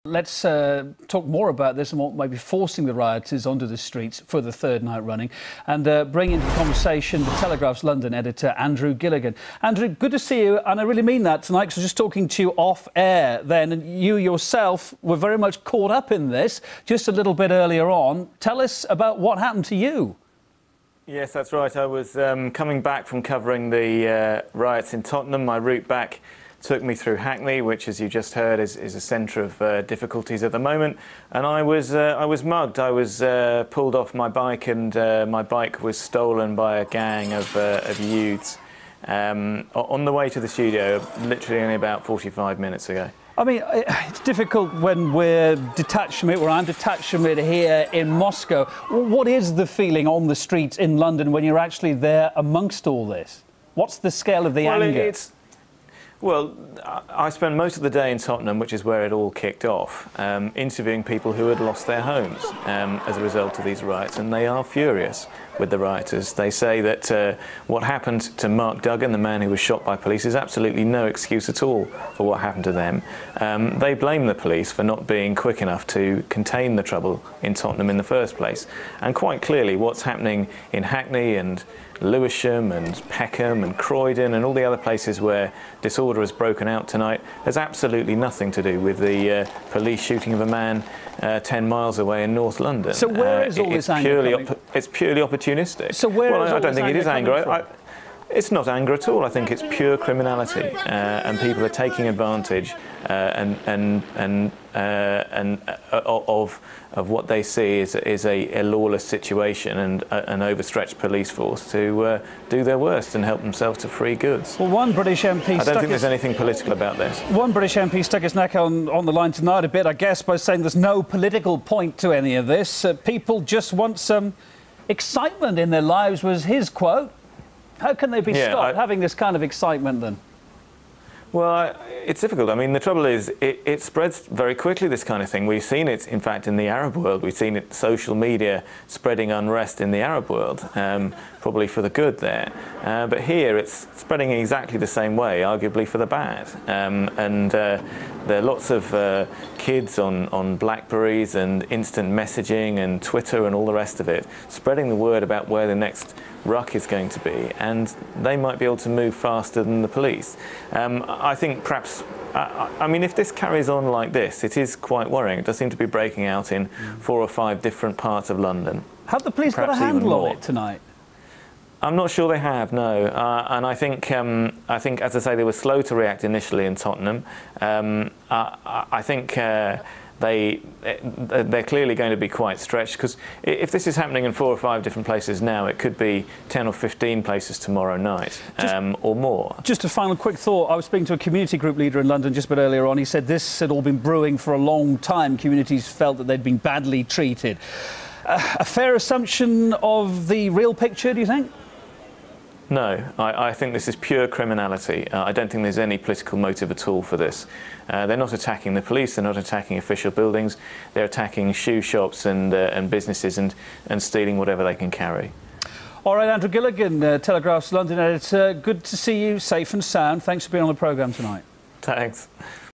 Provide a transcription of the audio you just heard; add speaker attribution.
Speaker 1: Let's talk more about this and what might be forcing the rioters onto the streets for the third night running, and bring into the conversation the Telegraph's London editor, Andrew Gilligan. Andrew, good to see you, and I really mean that tonight, because I was just talking to you off air then, and you yourself were very much caught up in this just a little bit earlier on. Tell us about what happened to you.
Speaker 2: Yes, that's right. I was coming back from covering the riots in Tottenham. My route back took me through Hackney, which, as you just heard, is a centre of difficulties at the moment. And I was mugged. I was pulled off my bike, and my bike was stolen by a gang of youths on the way to the studio, literally only about 45 minutes ago.
Speaker 1: I mean, it's difficult when we're detached from it, or I'm detached from it here in Moscow. What is the feeling on the streets in London when you're actually there amongst all this? What's the scale of the anger?
Speaker 2: Well, I spent most of the day in Tottenham, which is where it all kicked off, interviewing people who had lost their homes as a result of these riots, and they are furious with the rioters. They say that what happened to Mark Duggan, the man who was shot by police, is absolutely no excuse at all for what happened to them. They blame the police for not being quick enough to contain the trouble in Tottenham in the first place. And quite clearly, what's happening in Hackney and Lewisham and Peckham and Croydon and all the other places where disorder has broken out tonight has absolutely nothing to do with the police shooting of a man 10 miles away in North London.
Speaker 1: So where is all this anger
Speaker 2: It's purely opportunistic.
Speaker 1: So where is all
Speaker 2: I don't think it is anger. It's not anger at all. I think it's pure criminality, and people are taking advantage of what they see is a lawless situation and an overstretched police force to do their worst and help themselves to free goods.
Speaker 1: Well, one British MP...
Speaker 2: I don't think there's anything political about this.
Speaker 1: One British MP stuck his neck on the line tonight a bit, I guess, by saying there's no political point to any of this. People just want some excitement in their lives, was his quote. How can they be stopped having this kind of excitement then?
Speaker 2: Well, it's difficult. I mean, the trouble is it spreads very quickly, this kind of thing. We've seen it, in fact, in the Arab world. We've seen it, social media spreading unrest in the Arab world, probably for the good there. But here it's spreading in exactly the same way, arguably for the bad. There are lots of kids on Blackberries and instant messaging and Twitter and all the rest of it, spreading the word about where the next ruck is going to be, and they might be able to move faster than the police. I think perhaps, I mean, if this carries on like this, it is quite worrying. It does seem to be breaking out in 4 or 5 different parts of London.
Speaker 1: Have the police got a handle on it tonight?
Speaker 2: I'm not sure they have, no. And I think, as I say, they were slow to react initially in Tottenham. I think they're clearly going to be quite stretched, because if this is happening in 4 or 5 different places now, it could be 10 or 15 places tomorrow night, or more. Just
Speaker 1: a final quick thought. I was speaking to a community group leader in London just a bit earlier on. He said this had all been brewing for a long time. Communities felt that they'd been badly treated. A fair assumption of the real picture, do you think?
Speaker 2: No, I think this is pure criminality. I don't think there's any political motive at all for this. They're not attacking the police, they're not attacking official buildings, they're attacking shoe shops and businesses and stealing whatever they can carry.
Speaker 1: All right, Andrew Gilligan, Telegraph's London editor, good to see you, safe and sound. Thanks for being on the programme tonight.
Speaker 2: Thanks.